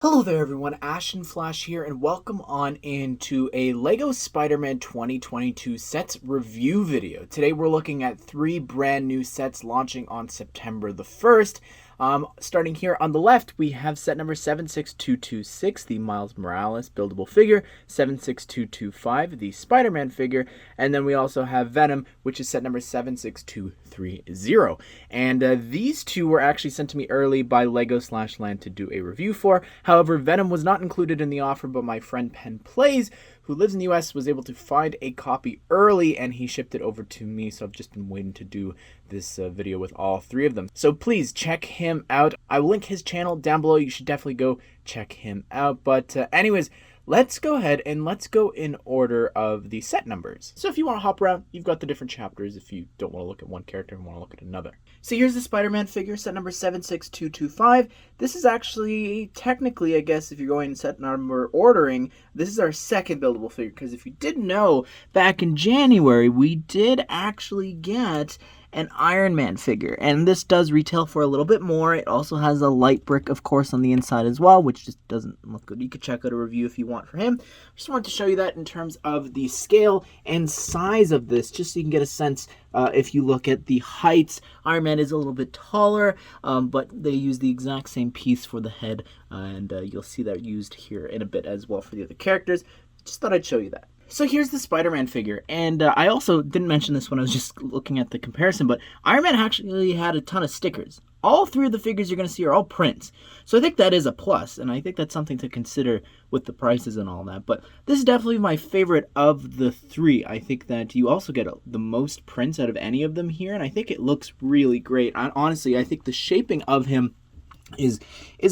Hello there everyone, Ashnflash here, and welcome on into a LEGO Spider-Man 2022 sets review video. Today we're looking at 3 brand new sets launching on September the 1st. Starting here on the left, we have set number 76226, the Miles Morales buildable figure, 76225, the Spider-Man figure, and then we also have Venom, which is set number 76230. And these two were actually sent to me early by LEGO/Land to do a review for. However, Venom was not included in the offer, but my friend PenPlays, who lives in the US, was able to find a copy early and he shipped it over to me, so I've just been waiting to do this video with all 3 of them. So please check him out. I will link his channel down below. You should definitely go check him out. But anyways, let's go ahead and let's go in order of the set numbers. So if you want to hop around, you've got the different chapters if you don't want to look at one character and want to look at another. So here's the Spider-Man figure, set number 76225. This is actually, technically, I guess, if you're going set number ordering, this is our second buildable figure, because if you didn't know, back in January, we did actually get an Iron Man figure, and this does retail for a little bit more. It also has a light brick, of course, on the inside as well, which just doesn't look good. You could check out a review if you want for him. Just wanted to show you that in terms of the scale and size of this, just so you can get a sense. If you look at the heights, Iron Man is a little bit taller, but they use the exact same piece for the head, and you'll see that used here in a bit as well for the other characters. Just thought I'd show you that. So here's the Spider-Man figure, and I also didn't mention this when I was just looking at the comparison, but Iron Man actually had a ton of stickers. All 3 of the figures you're going to see are all prints, so I think that is a plus, and I think that's something to consider with the prices and all that. But this is definitely my favorite of the 3. I think that you also get the most prints out of any of them here, and I think it looks really great. Honestly, I think the shaping of him is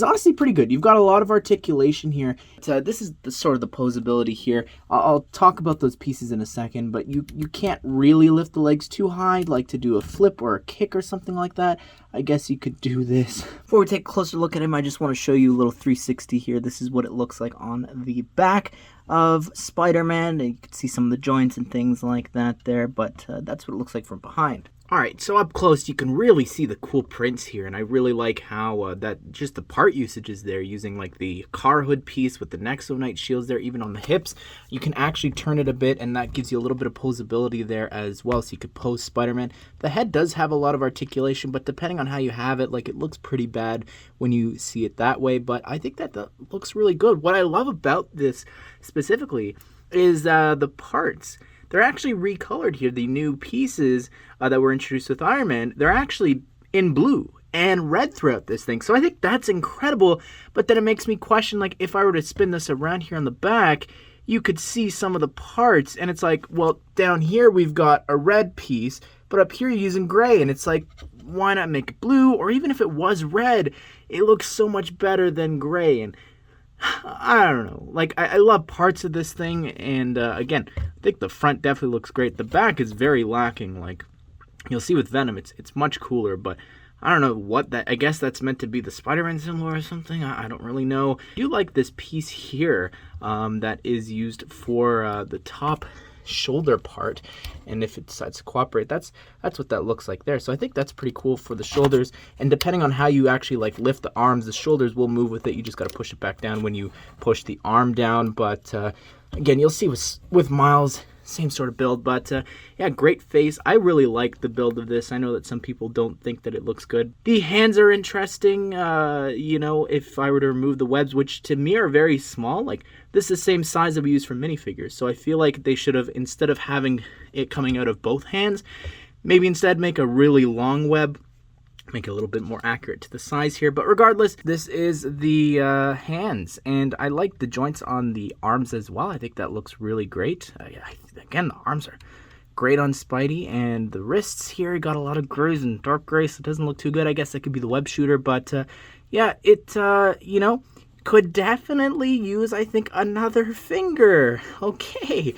honestly pretty good. You've got a lot of articulation here. This is the sort of the posability here. I'll talk about those pieces in a second, but you can't really lift the legs too high, like to do a flip or a kick or something like that. I guess you could do this. Before we take a closer look at him, I just want to show you a little 360 here. This is what it looks like on the back of Spider-Man. You can see some of the joints and things like that there, but that's what it looks like from behind. Alright, so up close you can really see the cool prints here, and I really like how that just the part usage is there, using like the car hood piece with the Nexo-Knight shields there, even on the hips. You can actually turn it a bit, and that gives you a little bit of posability there as well, so you could pose Spider-Man. The head does have a lot of articulation, but depending on how you have it, like, it looks pretty bad when you see it that way, but I think that looks really good. What I love about this specifically is the parts. They're actually recolored here. The new pieces that were introduced with Iron Man, they're actually in blue and red throughout this thing. So I think that's incredible, but then it makes me question, like, if I were to spin this around here on the back, you could see some of the parts, and it's like, well, down here we've got a red piece, but up here you're using gray, and it's like, why not make it blue? Or even if it was red, it looks so much better than gray, and I don't know. Like, I love parts of this thing, and again, I think the front definitely looks great. The back is very lacking. Like, you'll see with Venom, it's much cooler, but I don't know what that, I guess that's meant to be the Spider-Man symbol or something. I don't really know. I do like this piece here that is used for the top shoulder part, and if it decides to cooperate, that's what that looks like there. So I think that's pretty cool for the shoulders, and depending on how you actually like lift the arms, the shoulders will move with it. You just got to push it back down when you push the arm down. But again, you'll see with Miles, same sort of build, but yeah, great face. I really like the build of this. I know that some people don't think that it looks good. The hands are interesting. You know, if I were to remove the webs, which to me are very small, like, this is the same size that we use for minifigures, so I feel like they should have, instead of having it coming out of both hands, maybe instead make a really long web, make it a little bit more accurate to the size here. But regardless, this is the hands, and I like the joints on the arms as well. I think that looks really great. Again, the arms are great on Spidey, and the wrists here got a lot of grays and dark gray, so it doesn't look too good. I guess that could be the web shooter, but yeah, it you know, could definitely use, I think, another finger. Okay,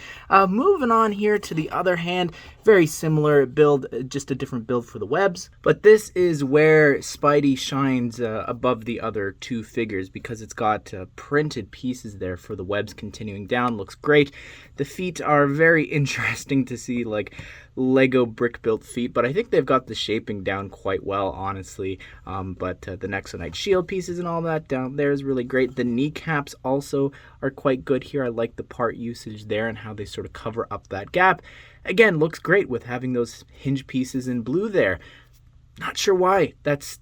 moving on here to the other hand. very similar build, just a different build for the webs. But this is where Spidey shines above the other two figures, because it's got printed pieces there for the webs continuing down. Looks great. The feet are very interesting to see, like Lego brick built feet, but I think they've got the shaping down quite well, honestly. But the Nexonite shield pieces and all that down there is really great. The kneecaps also are quite good here. I like the part usage there and how they sort of cover up that gap. Again, looks great with having those hinge pieces in blue there. Not sure why. That's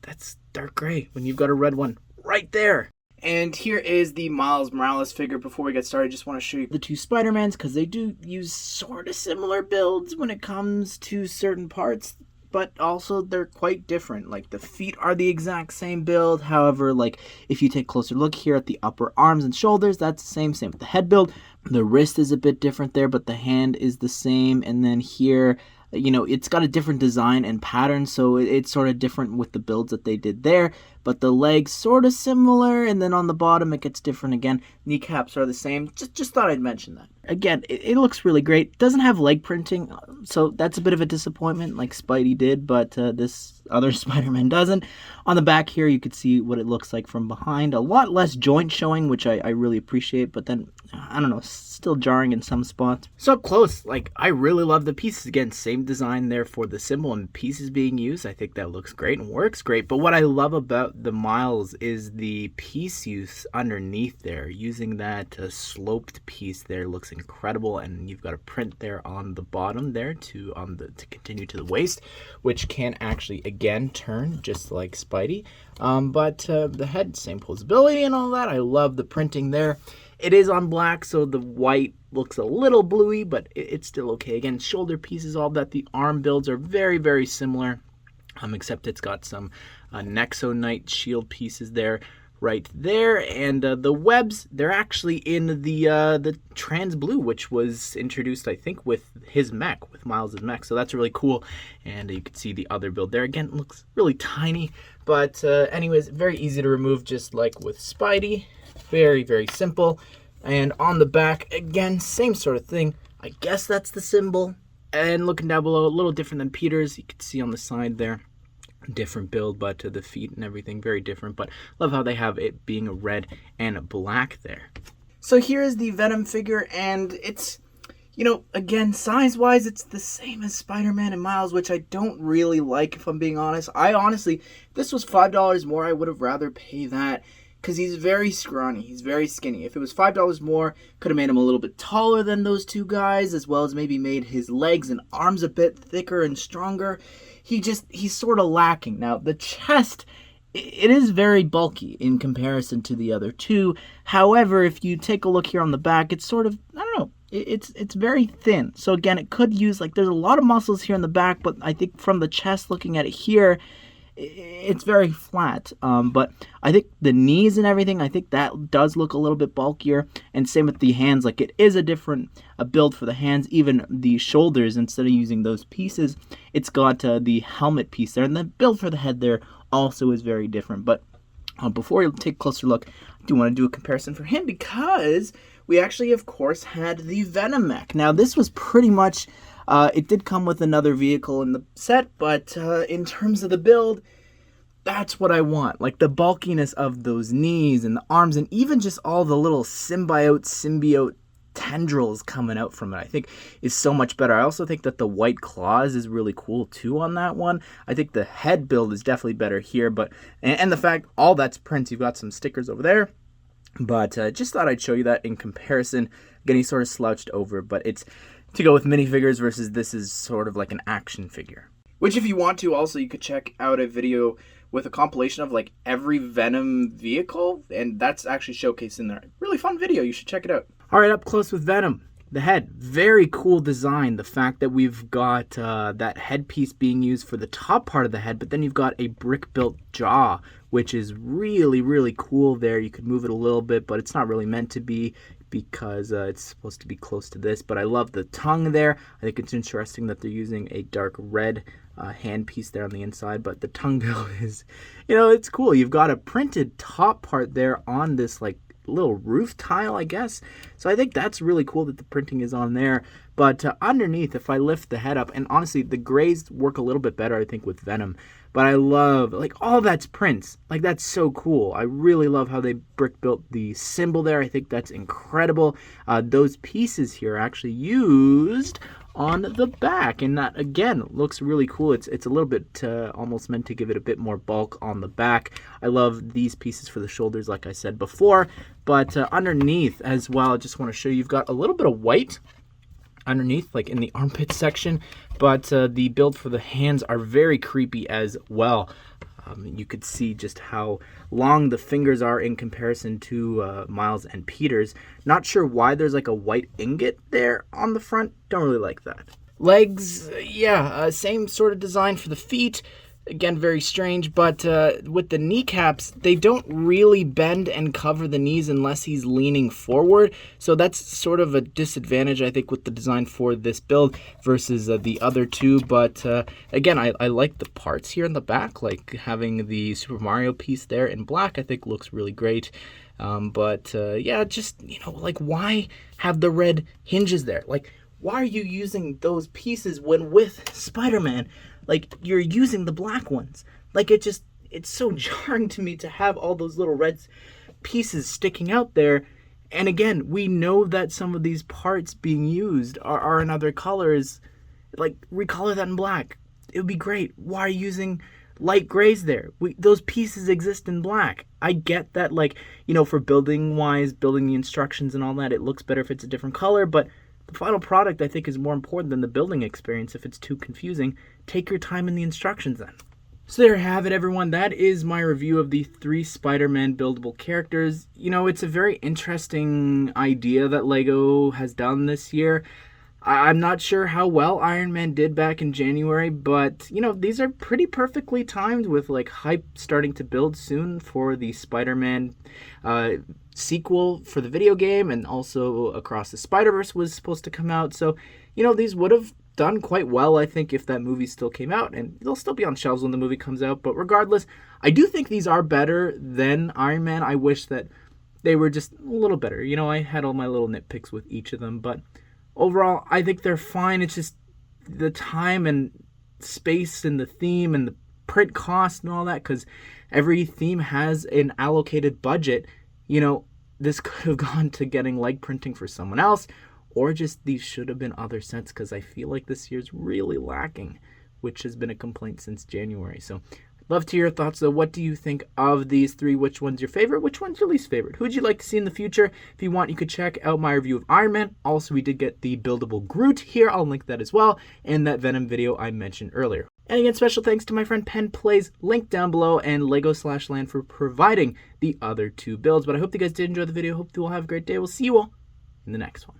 dark gray when you've got a red one right there. And here is the Miles Morales figure. Before we get started, I just want to show you the two Spider-Mans, because they do use sort of similar builds when it comes to certain parts, but also they're quite different. Like, the feet are the exact same build. However, like, if you take a closer look here at the upper arms and shoulders, that's the same with the head build. The wrist is a bit different there, but the hand is the same. And then here, you know, it's got a different design and pattern, so it's sort of different with the builds that they did there. But the legs sort of similar, and then on the bottom it gets different again. Kneecaps are the same. Just thought I'd mention that. Again, it looks really great. Doesn't have leg printing, so that's a bit of a disappointment, like Spidey did, but this other Spider-Man doesn't. On the back here, you could see what it looks like from behind. A lot less joint showing, which I really appreciate, but then, I don't know, still jarring in some spots. So up close, like, I really love the pieces. Again, same design there for the symbol and pieces being used. I think that looks great and works great. But what I love about the Miles is the piece use underneath there. Using that sloped piece there looks incredible, and you've got a print there on the bottom there to continue to the waist, which can actually again turn just like Spidey. But the head, same posability and all that. I love the printing there. It is on black, so the white looks a little bluey, but it's still okay. Again, shoulder pieces, all that. The arm builds are very, very similar, except it's got some Nexonite shield pieces there, right there. And the webs, they're actually in the trans blue, which was introduced, I think, with his mech, with Miles' mech. So that's really cool. And you can see the other build there. Again, it looks really tiny, but anyways, very easy to remove, just like with Spidey. Very, very simple. And on the back, again, same sort of thing. I guess that's the symbol. And looking down below, a little different than Peter's. You can see on the side there, different build, but the feet and everything, very different. But love how they have it being a red and a black there. So here's the Venom figure, and it's, you know, again, size-wise, it's the same as Spider-Man and Miles, which I don't really like, if I'm being honest. I honestly, if this was $5 more, I would have rather pay that, because he's very scrawny, he's very skinny. If it was $5 more, could have made him a little bit taller than those two guys, as well as maybe made his legs and arms a bit thicker and stronger. He's sort of lacking. Now, the chest, it is very bulky in comparison to the other two. However, if you take a look here on the back, it's sort of, I don't know, it's very thin. So again, it could use, like, there's a lot of muscles here in the back, but I think from the chest, looking at it here, it's very flat. But I think the knees and everything, I think that does look a little bit bulkier. And same with the hands, like, it is a different build for the hands. Even the shoulders, instead of using those pieces, it's got the helmet piece there. And the build for the head there also is very different. But before we take a closer look, I do want to do a comparison for him, because we actually, of course, had the Venom mech. Now, this was pretty much... it did come with another vehicle in the set, but in terms of the build, that's what I want. Like, the bulkiness of those knees and the arms, and even just all the little symbiote tendrils coming out from it, I think is so much better. I also think that the white claws is really cool too on that one. I think the head build is definitely better here, but and the fact all that's prints, you've got some stickers over there. But just thought I'd show you that in comparison. Again, he's sort of slouched over, but it's to go with minifigures versus this is sort of like an action figure. Which, if you want to, also, you could check out a video with a compilation of, like, every Venom vehicle, and that's actually showcased in there. Really fun video, you should check it out. All right, up close with Venom. The head, very cool design. The fact that we've got that headpiece being used for the top part of the head, but then you've got a brick-built jaw, which is really, really cool there. You could move it a little bit, but it's not really meant to be, because it's supposed to be close to this. But I love the tongue there. I think it's interesting that they're using a dark red hand piece there on the inside, but the tongue build is, you know, it's cool. You've got a printed top part there on this, like, little roof tile, I guess. So I think that's really cool that the printing is on there. But underneath, if I lift the head up, and honestly, the grays work a little bit better, I think, with Venom. But I love, like, all that's prints. Like, that's so cool. I really love how they brick built the symbol there. I think that's incredible. Those pieces here are actually used on the back, and that again looks really cool. It's a little bit almost meant to give it a bit more bulk on the back. I love these pieces for the shoulders, like I said before. But underneath as well, I just want to show you, you've got a little bit of white underneath, like in the armpit section, but the build for the hands are very creepy as well. You could see just how long the fingers are in comparison to Miles and Peter's. Not sure why there's like a white ingot there on the front. Don't really like that. Legs, yeah, same sort of design for the feet. Again, very strange, but with the kneecaps, they don't really bend and cover the knees unless he's leaning forward. So that's sort of a disadvantage, I think, with the design for this build versus the other two. But again, I like the parts here in the back, like having the Super Mario piece there in black, I think looks really great. But yeah, just, you know, like, why have the red hinges there? Like, why are you using those pieces when with Spider-Man? Like, you're using the black ones. Like, it's so jarring to me to have all those little red pieces sticking out there. And again, we know that some of these parts being used are in other colors. Like, recolor that in black. It would be great. Why are you using light grays there? Those pieces exist in black. I get that, like, you know, for building-wise, building the instructions and all that, it looks better if it's a different color, but the final product, I think, is more important than the building experience if it's too confusing. Take your time in the instructions then. So there you have it, everyone. That is my review of the 3 Spider-Man buildable characters. You know, it's a very interesting idea that LEGO has done this year. I'm not sure how well Iron Man did back in January, but, you know, these are pretty perfectly timed with, like, hype starting to build soon for the Spider-Man sequel for the video game, and also Across the Spider-Verse was supposed to come out. So, you know, these would have done quite well, I think, if that movie still came out, and they'll still be on shelves when the movie comes out. But regardless, I do think these are better than Iron Man. I wish that they were just a little better. You know, I had all my little nitpicks with each of them, but overall, I think they're fine. It's just the time and space and the theme and the print cost and all that, because every theme has an allocated budget. You know, this could have gone to getting leg printing for someone else, or just these should have been other sets, because I feel like this year's really lacking, which has been a complaint since January. So love to hear your thoughts, though. What do you think of these 3? Which one's your favorite? Which one's your least favorite? Who would you like to see in the future? If you want, you could check out my review of Iron Man. Also, we did get the buildable Groot here. I'll link that as well, and that Venom video I mentioned earlier. And again, special thanks to my friend PenPlays, linked down below, and Lego/Land for providing the other 2 builds. But I hope you guys did enjoy the video. Hope you all have a great day. We'll see you all in the next one.